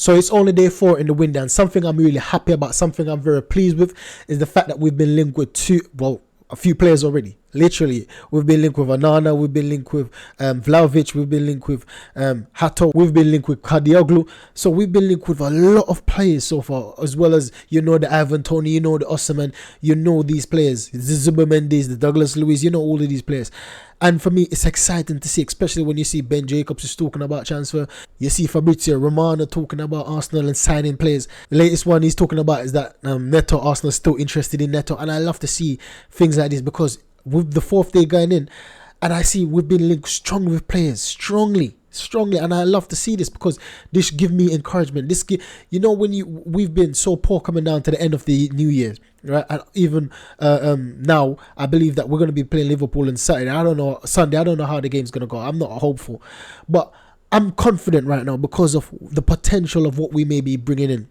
So it's only day 4 in the window, and something I'm really happy about, something I'm very pleased with, is the fact that we've been linked with a few players already. Literally, we've been linked with Anana, we've been linked with Vlahovic, we've been linked with Hato, we've been linked with Kadioglu. So we've been linked with a lot of players so far, as well as, the Ivan Toney, the Osimhen, these players, the Zubomendes, the Douglas Luiz, all of these players. And for me, it's exciting to see, especially when you see Ben Jacobs is talking about transfer. You see Fabrizio Romano talking about Arsenal and signing players. The latest one he's talking about is that Neto, Arsenal's still interested in Neto. And I love to see things like this, because with the 4th day going in, and I see we've been linked strong with players, strongly, and I love to see this, because this give me encouragement. This we've been so poor coming down to the end of the New Year, right? And even now, I believe that we're going to be playing Liverpool on Sunday. I don't know how the game's going to go. I'm not hopeful, but I'm confident right now because of the potential of what we may be bringing in.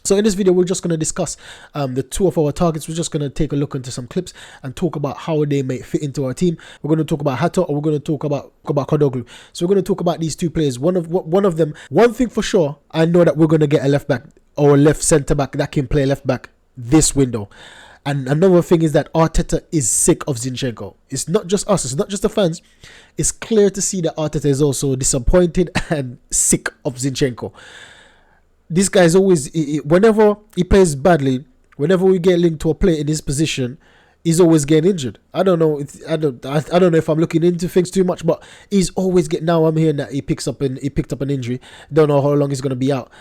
So in this video, we're just going to discuss the 2 of our targets. We're just going to take a look into some clips and talk about how they may fit into our team. We're going to talk about Hato, or we're going to talk about Kadioglu. So we're going to talk about these 2 players. One of them, one thing for sure, I know that we're going to get a left back or a left centre back that can play left back this window. And another thing is that Arteta is sick of Zinchenko. It's not just us, it's not just the fans. It's clear to see that Arteta is also disappointed and sick of Zinchenko. This guy is always, whenever he plays badly, whenever we get linked to a player in this position, he's always getting injured. I don't know if I'm looking into things too much, but he's always now I'm hearing that he picked up an injury. Don't know how long he's going to be out.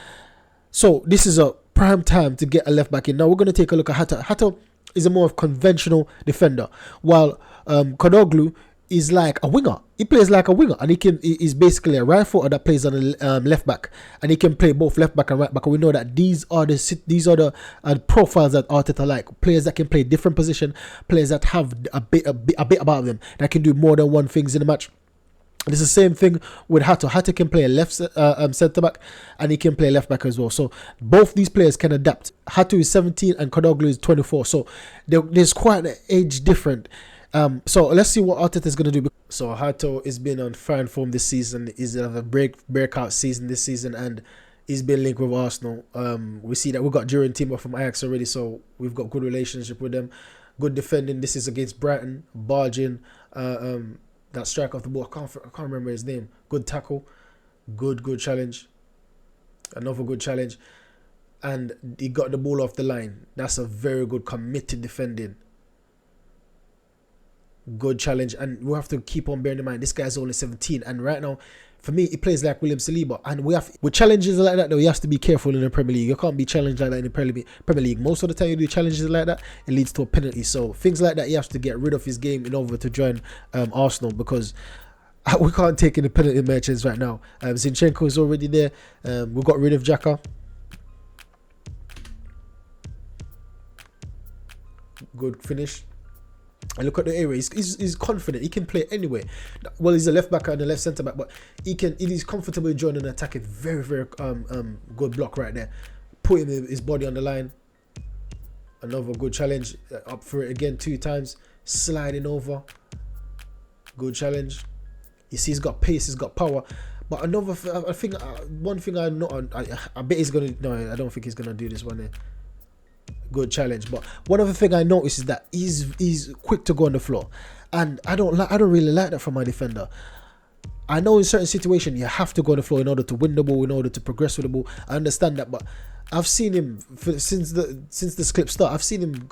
So this is a prime time to get a left back in. Now we're going to take a look at Hato. Hato is a more conventional defender, while Kadioglu is like a winger. He plays like a winger, and he's basically a right footer that plays on the left back, and he can play both left back and right back. And we know that these are the profiles that Arteta like, players that can play different position, players that have a bit about them, that can do more than one things in a match. And it's the same thing with Hato. Hato can play a left centre back, and he can play left back as well. So both these players can adapt. Hato is 17 and Kadioglu is 24. So there's quite an age difference. So let's see what Arteta is going to do. So Hato has been on fine form this season. He's had a breakout season this season, and he's been linked with Arsenal. We see that we've got Jorrel Hato from Ajax already, so we've got good relationship with them. Good defending. This is against Brighton. Barging, that strike off the ball. I can't remember his name. Good tackle. Good challenge. Another good challenge. And he got the ball off the line. That's a very good committed defending. Good challenge, and we have to keep on bearing in mind this guy's only 17, and right now for me he plays like William Saliba, and with challenges like that though, you have to be careful in the Premier League. You can't be challenged like that in the Premier League. Most of the time you do challenges like that, it leads to a penalty. So things like that, you have to get rid of his game in order to join Arsenal, because we can't take any penalty merchants right now. Zinchenko is already there. We got rid of Xhaka. Good finish. And look at the area. He's confident. He can play anywhere. Well, he's a left back and a left centre back, but he's comfortable joining an attack. It's very good block right there. Putting his body on the line. Another good challenge. Up for it again 2 times. Sliding over. Good challenge. You see, he's got pace. He's got power. But another thing, one thing I know, I bet he's gonna. No, I don't think he's gonna do this one. Good challenge, but one other thing I noticed is that he's quick to go on the floor, and I don't really like that from my defender. I know in certain situations you have to go on the floor in order to win the ball, in order to progress with the ball. I understand that, but I've seen him since this clip start. I've seen him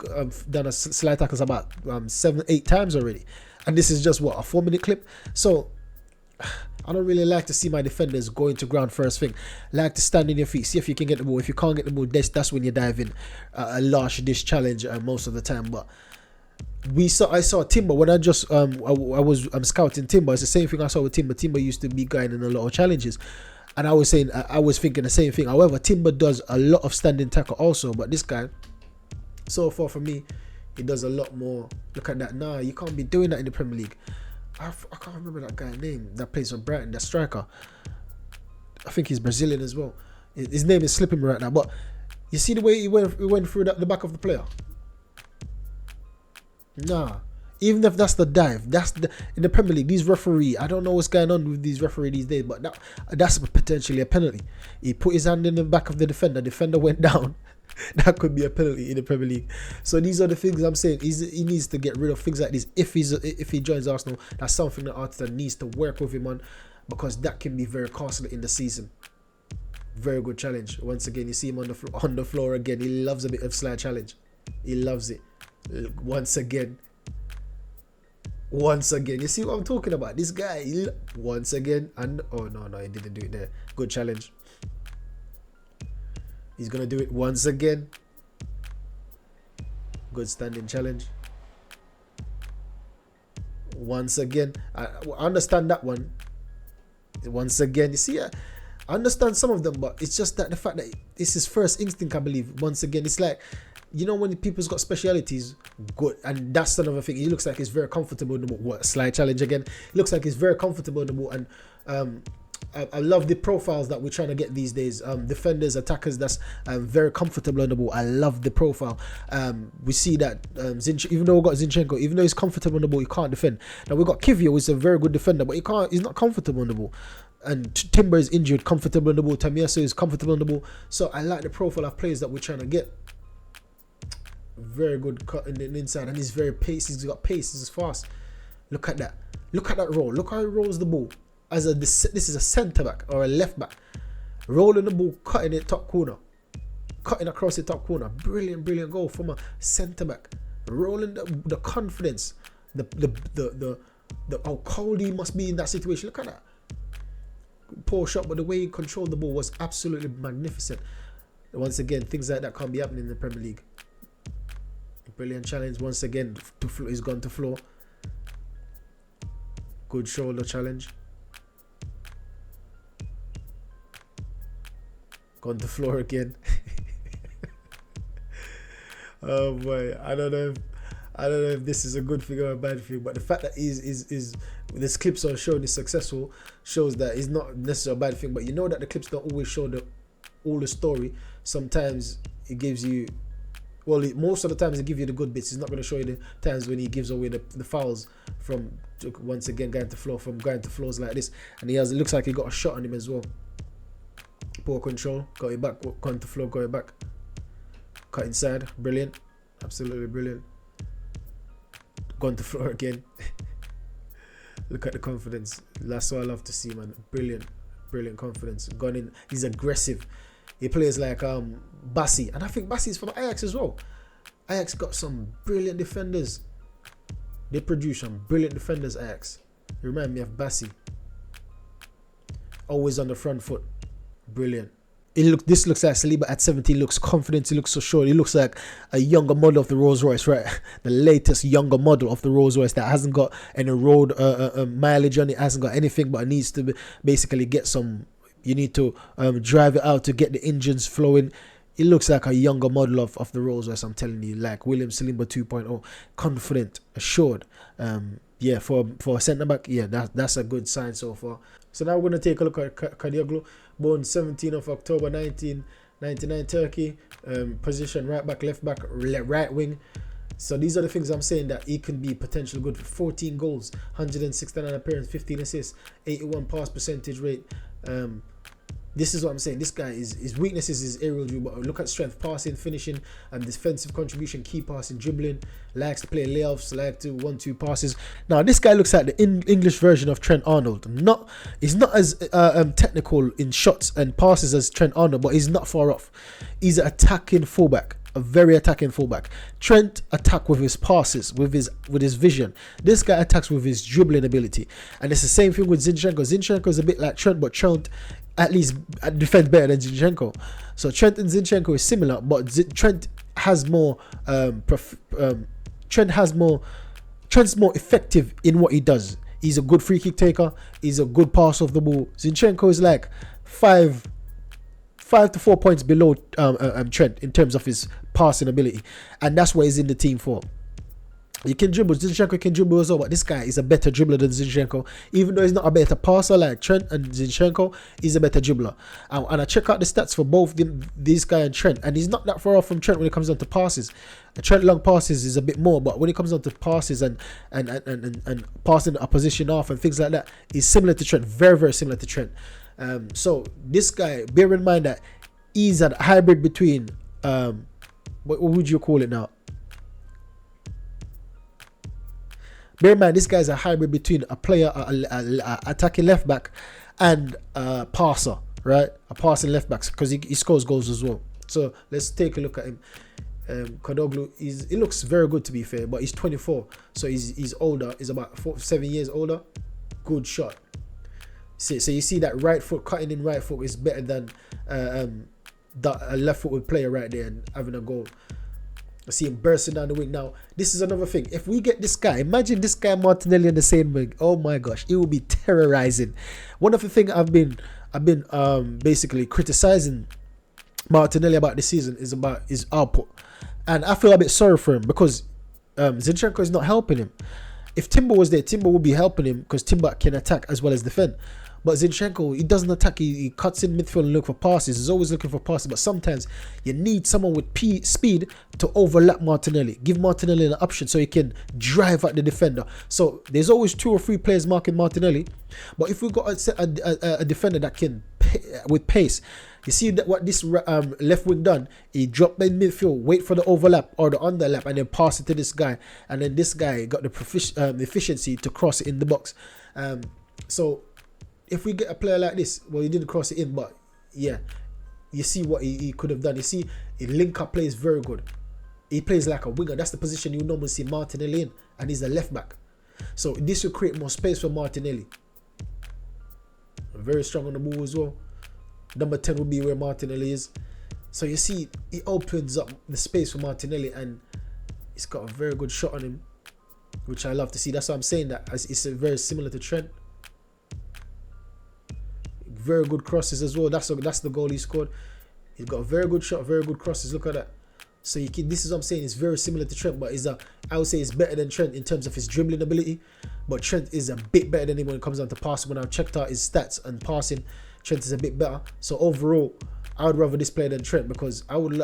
done a slide tackles about 7-8 times already, and this is just what, a 4-minute clip. So I don't really like to see my defenders going to ground first thing. I like to stand in your feet, see if you can get the ball. If you can't get the ball, that's when you dive in. A large dish challenge most of the time. But I saw Timber when I was scouting Timber. It's the same thing I saw with Timber. Timber used to be going in a lot of challenges, and I was thinking the same thing. However, Timber does a lot of standing tackle also, but this guy, so far for me, he does a lot more. Look at that. Nah, you can't be doing that in the Premier League. I can't remember that guy's name that plays for Brighton, that striker. I think he's Brazilian as well. His name is slipping me right now, but you see the way he went through the back of the player? Nah, Even if that's the dive, in the Premier League. These referee, I don't know what's going on with these referee these days, but that's potentially a penalty. He put his hand in the back of the defender went down. That could be a penalty in the Premier League. So these are the things I'm saying. He needs to get rid of things like this. If he joins Arsenal, that's something that Arteta needs to work with him on, because that can be very costly in the season. Very good challenge. Once again, you see him on the floor again. He loves a bit of slide challenge. He loves it. Once again, you see what I'm talking about? This guy, once again, and oh no, he didn't do it there. Good challenge. He's gonna do it once again. Good standing challenge. Once again, I understand that one. Once again, you see, I understand some of them, but it's just that the fact that it's his first instinct, I believe. Once again, it's like, you know, when people's got specialities, good, and that's another thing. He looks like he's very comfortable in the ball. What, slide challenge again? He looks like he's very comfortable in the ball, and I love the profiles that we're trying to get these days. Defenders, attackers, that's very comfortable on the ball. I love the profile. We see that even though we got Zinchenko, even though he's comfortable on the ball, he can't defend. Now we got Kivio, who's a very good defender, but he's not comfortable on the ball. And Timber is injured, comfortable on the ball. Tamiaso is comfortable on the ball. So I like the profile of players that we're trying to get. Very good cut in the inside, and he's very pacey. He's got pace. He's fast. Look at that. Look at that roll. Look how he rolls the ball. This is a centre back or a left back, rolling the ball, cutting it top corner, cutting across the top corner. Brilliant goal from a centre back. Rolling the confidence, the how cold he must be in that situation. Look at that. Poor shot, but the way he controlled the ball was absolutely magnificent. Once again, things like that can't be happening in the Premier League. Brilliant challenge once again. He's gone to floor. Good shoulder challenge. Gone to floor again. Oh boy, I don't know if this is a good thing or a bad thing, but the fact that is this clips are showing is successful shows that it's not necessarily a bad thing. But you know that the clips don't always show all the story. Sometimes it gives you, most of the times it gives you the good bits. It's not going to show you the times when he gives away the fouls from, once again, going to floors like this. And it looks like he got a shot on him as well. Poor control, got it back, gone to floor, got it back. Cut inside, brilliant, absolutely brilliant. Gone to floor again. Look at the confidence. That's what I love to see, man. Brilliant confidence. Gone in, he's aggressive. He plays like Bassi, and I think Bassi's from Ajax as well. Ajax got some brilliant defenders. They produce some brilliant defenders, Ajax. You remind me of Bassi. Always on the front foot. Brilliant. This looks like Saliba at 17. Looks confident. He looks so sure. He looks like a younger model of the Rolls Royce, right? The latest younger model of the Rolls Royce that hasn't got any road mileage on it. Hasn't got anything, but it needs to basically get some. You need to drive it out to get the engines flowing. It looks like a younger model of the Rolls Royce. I'm telling you, like William Saliba 2.0, confident, assured. Yeah, for a centre back, yeah, that's a good sign so far. So now we're going to take a look at Kadioglu, born 17th of October 1999, Turkey. Position right back, left back, right wing. So these are the things I'm saying that he can be potentially good for. 14 goals, 169 appearances, 15 assists, 81 pass percentage rate. This is what I'm saying. This guy his weaknesses is aerial dribble, but look at strength, passing, finishing, and defensive contribution, key passing, dribbling, likes to play layoffs, like to 1-2 passes. Now this guy looks like the English version of Trent Arnold. He's not as technical in shots and passes as Trent Arnold, but he's not far off. He's an attacking fullback. A very attacking fullback. Trent attack with his passes, with his vision. This guy attacks with his dribbling ability, and it's the same thing with Zinchenko. Zinchenko is a bit like Trent, but Trent at least defends better than Zinchenko. So Trent and Zinchenko is similar, but Trent has more. Trent's more effective in what he does. He's a good free kick taker. He's a good passer of the ball. Zinchenko is like 5 to 4 points below Trent in terms of his passing ability, and that's what he's in the team for. You can dribble. Zinchenko can dribble as well, but this guy is a better dribbler than Zinchenko. Even though he's not a better passer like Trent and Zinchenko, he's a better dribbler. And I check out the stats for both these guy and Trent, and he's not that far off from Trent when it comes down to passes. Trent long passes is a bit more, but when it comes down to passes and passing a position off and things like that, he's similar to Trent. Very, very similar to Trent. So this guy, bear in mind that he's a hybrid between what would you call it now? Bear in mind, this guy's a hybrid between a player, a attacking left back, and a passer, right? A passing left back, because he scores goals as well. So let's take a look at him. Kadioglu, he looks very good, to be fair, but he's 24, so he's older. He's about 7 years older. Good shot. So you see that right foot, cutting in right foot is better than a left footed player right there and having a goal. I see him bursting down the wing. Now, this is another thing. If we get this guy, imagine this guy Martinelli on the same wing. Oh my gosh, it will be terrorizing. One of the things I've been basically criticizing Martinelli about this season is about his output, and I feel a bit sorry for him because Zinchenko is not helping him. If Timber was there, Timber would be helping him because Timber can attack as well as defend. But Zinchenko, he doesn't attack. He cuts in midfield and look for passes. He's always looking for passes. But sometimes you need someone with speed to overlap Martinelli. Give Martinelli an option so he can drive at the defender. So there's always 2 or 3 players marking Martinelli. But if we've got a defender that can, with pace, you see that what this left wing done? He dropped in midfield, wait for the overlap or the underlap, and then pass it to this guy. And then this guy got the efficiency to cross it in the box. So if we get a player like this, well, he didn't cross it in, but yeah, you see what he could have done. You see, he link-up play is very good. He plays like a winger. That's the position you normally see Martinelli in, and he's a left-back. So this will create more space for Martinelli. Very strong on the ball as well. Number 10 will be where Martinelli is. So you see, he opens up the space for Martinelli, and he's got a very good shot on him, which I love to see. That's why I'm saying that it's very similar to Trent. Very good crosses as well. That's the goal he scored. He's got a very good shot, very good crosses. Look at that. So this is what I'm saying. It's very similar to Trent, but I would say it's better than Trent in terms of his dribbling ability. But Trent is a bit better than him when it comes down to passing. When I've checked out his stats and passing, Trent is a bit better. So overall, I would rather this player than Trent because I would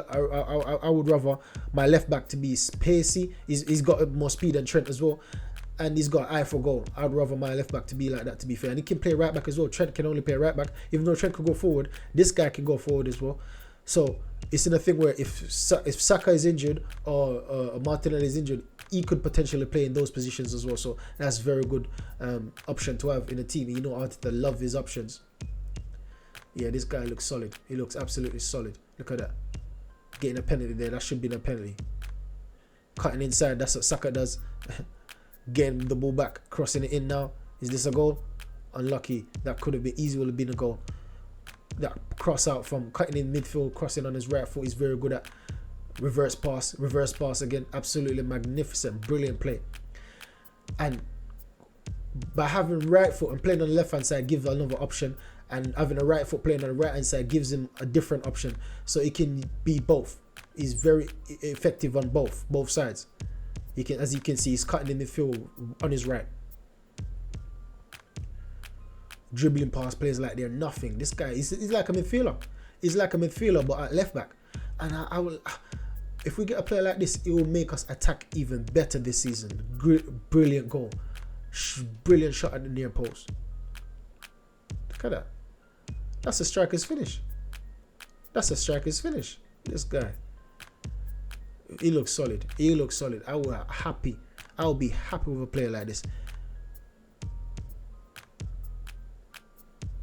rather my left back to be pacey. He's got more speed than Trent as well. And he's got an eye for goal. I'd rather my left back to be like that, to be fair. And he can play right back as well. Trent can only play right back. Even though Trent can go forward, this guy can go forward as well. So it's in a thing where if Saka is injured or Martinelli is injured, he could potentially play in those positions as well. So that's a very good option to have in a team. You know, Arteta love his options. Yeah, this guy looks solid. He looks absolutely solid. Look at that. Getting a penalty there. That should be a penalty. Cutting inside. That's what Saka does. Getting the ball back, crossing it in now. Is this a goal? Unlucky. That could have been easy. Would have been a goal. That cross out from cutting in midfield, crossing on his right foot. He's very good at reverse pass again. Absolutely magnificent, brilliant play. And by having right foot and playing on the left hand side gives another option, and having a right foot playing on the right hand side gives him a different option. So it can be both. He's very effective on both sides. He can, as you can see, he's cutting in the field on his right. Dribbling past players like they're nothing. This guy, he's like a midfielder. He's like a midfielder, but at left back. And I will, if we get a player like this, it will make us attack even better this season. Brilliant goal. Brilliant shot at the near post. Look at that. That's a striker's finish. That's a striker's finish. This guy. He looks solid. He looks solid. I will be happy with a player like this.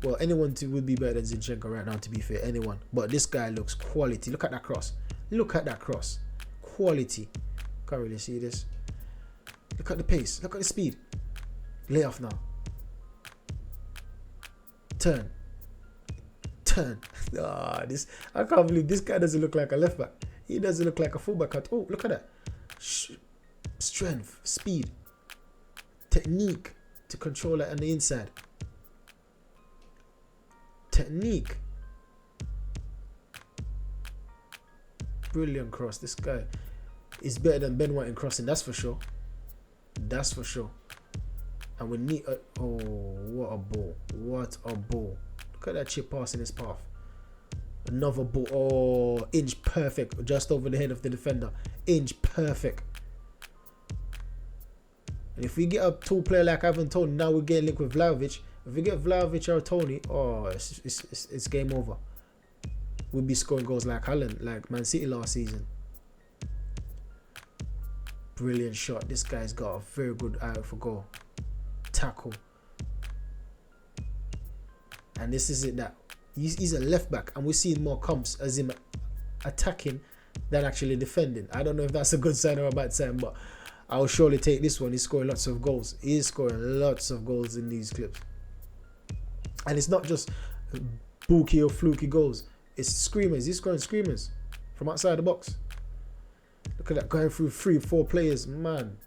Well, anyone would be better than Zinchenko right now, to be fair. Anyone. But this guy looks quality. Look at that cross. Look at that cross. Quality. Can't really see this. Look at the pace. Look at the speed. Lay off now. Turn. I can't believe this guy doesn't look like a left back. He doesn't look like a fullback at all. Look at that. Strength, speed, technique to control it on the inside. Technique. Brilliant cross. This guy is better than Ben White in crossing, that's for sure. That's for sure. And we need what a ball. What a ball. Look at that chip pass in his path. Another ball. Oh, inch perfect. Just over the head of the defender. Inch perfect. And if we get a tall player like Ivan Toney, now we're getting linked with Vlahovic. If we get Vlahovic or Toney, oh, it's game over. We'll be scoring goals like Haaland, like Man City last season. Brilliant shot. This guy's got a very good eye for goal. Tackle. And this is it, that he's a left back, and we're seeing more comps as him attacking than actually defending. I don't know if that's a good sign or a bad sign, but I'll surely take this one. He's scoring lots of goals. He is scoring lots of goals in these clips. And it's not just booky or fluky goals. It's screamers. He's scoring screamers from outside the box. Look at that, going through 3-4 players. Man,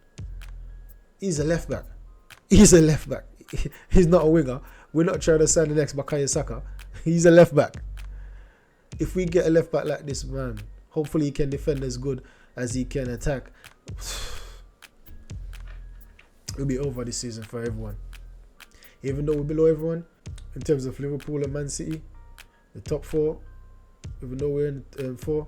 he's a left back. He's a left back. He's not a winger. We're not trying to sign the next Bukayo Saka. He's a left back. If we get a left back like this, man, hopefully he can defend as good as he can attack. It'll be over this season for everyone. Even though we're below everyone in terms of Liverpool and Man City, the top 4, even though we're in 4,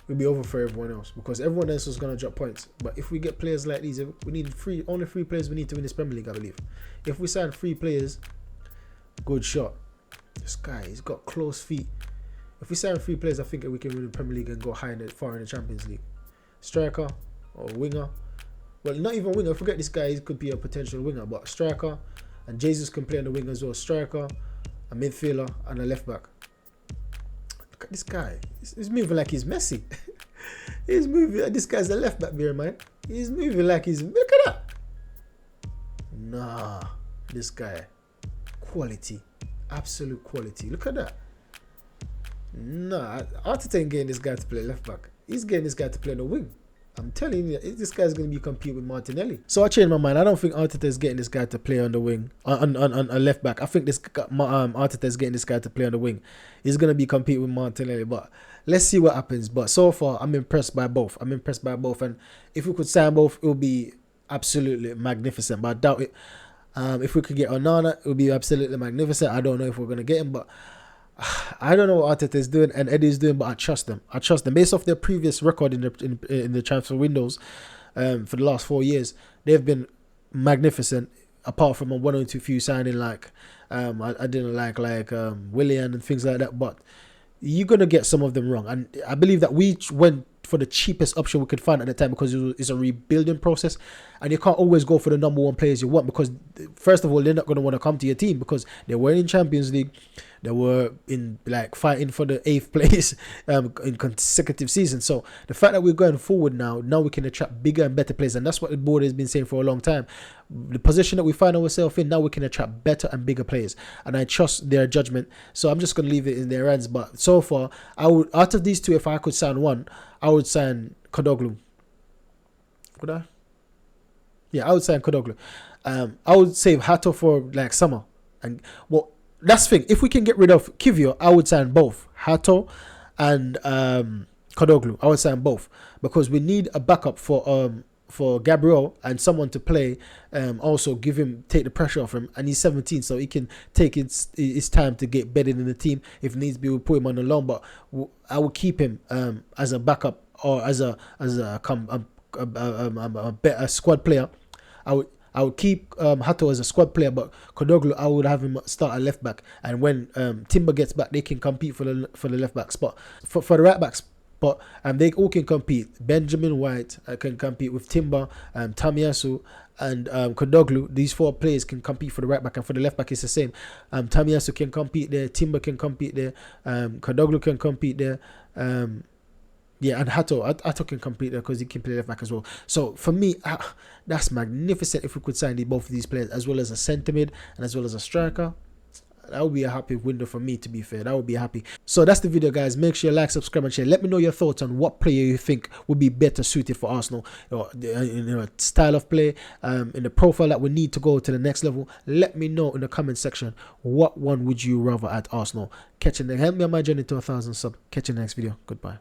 it'll be over for everyone else, because everyone else is going to drop points. But if we get players like these, we need only 3 players we need to win this Premier League, I believe. If we sign 3 players, good shot. This guy, he's got close feet. If we sign 3 players, I think we can win the Premier League and go far in the Champions League. Striker or winger. Well, not even winger. Forget this guy. He could be a potential winger, but striker. And Jesus can play on the wing as well. Striker, a midfielder, and a left back. Look at this guy. He's moving like he's Messi. He's moving. This guy's a left back, bear in mind. He's moving like he's. Look at that. Nah, this guy. Quality. Absolute quality. Look at that. Nah, Arteta ain't getting this guy to play left back. He's getting this guy to play on the wing. I'm telling you, this guy's going to be competing with Martinelli. So I changed my mind. I don't think Arteta is getting this guy to play on the wing, on a left back. I think Arteta is getting this guy to play on the wing. He's going to be competing with Martinelli, but let's see what happens. But so far, I'm impressed by both. And if we could sign both, it would be absolutely magnificent. But I doubt it. If we could get Onana, it would be absolutely magnificent. I don't know if we're going to get him, but I don't know what Arteta is doing and Eddie is doing, but I trust them. Based off their previous record in the transfer windows for the last 4 years. They've been magnificent, apart from a 1 or 2 few signing like I didn't like Willian and things like that. But you're going to get some of them wrong. And I believe that we went for the cheapest option we could find at the time, because it's a rebuilding process, and you can't always go for the number 1 players you want, because first of all, they're not going to want to come to your team because they were in Champions League, they were in fighting for the 8th place in consecutive seasons. So the fact that we're going forward now we can attract bigger and better players, and that's what the board has been saying for a long time. The position that we find ourselves in now, we can attract better and bigger players, and I trust their judgment. So I'm just going to leave it in their hands. But so far, I would, out of these 2, if I could sign one, I would sign Kadioglu. Could I? Yeah, I would sign Kadioglu. I would save Hato for summer. And well, that's the thing. If we can get rid of Kivio, I would sign both Hato and Kadioglu. I would sign both, because we need a backup for Gabriel and someone to play. Also take the pressure off him, and he's 17, so he can take his time to get bedded in the team. If needs be, we'll put him on the loan, but I will keep him as a backup or as a better squad player. I would keep Hato as a squad player, but Kadioglu, I would have him start at left back, and when Timber gets back, they can compete for the left back spot. For the right back spot, they all can compete. Benjamin White can compete with Timber, Tomiyasu, and Kadioglu. These 4 players can compete for the right back, and for the left back it's the same. Tomiyasu can compete there, Timber can compete there, Kadioglu can compete there. Yeah, and Hato can compete there because he can play left back as well. So for me, that's magnificent if we could sign both of these players, as well as a centre mid and as well as a striker. That would be a happy window for me, to be fair. That would be happy. So that's the video, guys. Make sure you like, subscribe, and share. Let me know your thoughts on what player you think would be better suited for Arsenal. Style of play, in the profile that we need to go to the next level. Let me know in the comment section, what one would you rather at Arsenal. Help me on my journey to 1,000 subs. Catch you in the next video. Goodbye.